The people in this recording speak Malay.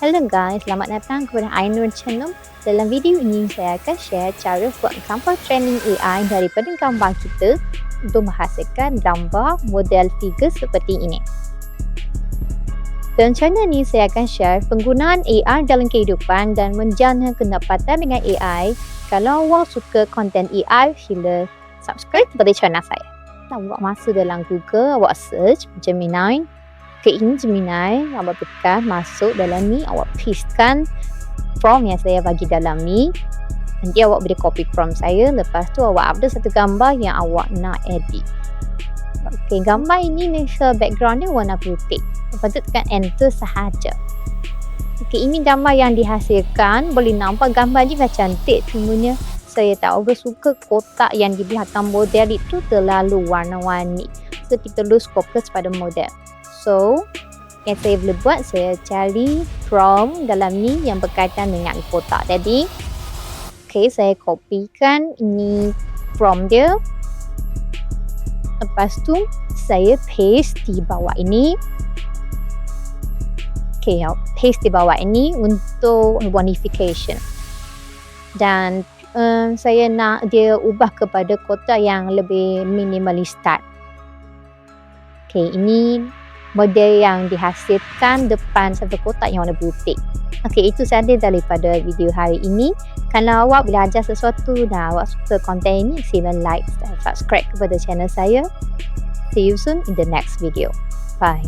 Hello guys, selamat datang kepada Ai-Nur channel. Dalam video ini saya akan share cara buat gambar training AI daripada gambar kita untuk menghasilkan gambar model figure seperti ini. Dalam channel ini saya akan share penggunaan AI dalam kehidupan dan menjana pendapatan dengan AI. Kalau awak suka konten AI, sila subscribe kepada channel saya. Awak masuk dalam Google, awak search Gemini. Ini Gemini, awak tekan masuk dalam ni, awak pastekan prompt yang saya bagi dalam ni. Nanti awak boleh copy prompt saya, lepas tu awak upload satu gambar yang awak nak edit. Okey, gambar ini misal background dia warna putih. Lepas tu tekan enter sahaja. Okey, ini gambar yang dihasilkan. Boleh nampak gambar dia cantik, cumanya saya tak suka kotak yang di belakang model itu terlalu warna-warni. So kita perlu fokus pada model. So, yang saya boleh buat, saya cari prompt dalam ni yang berkaitan dengan kotak tadi. Okay, saya kopikan ini prompt dia. Lepas tu, saya paste di bawah ini. Okay, paste di bawah ini untuk bonification. Dan saya nak dia ubah kepada kotak yang lebih minimalis start. Okay, ini model yang dihasilkan depan satu kotak yang warna putih. Okey, itu sahaja daripada video hari ini. Kalau awak belajar sesuatu dan awak suka konten ini, sila like dan subscribe kepada channel saya. See you soon in the next video. Bye.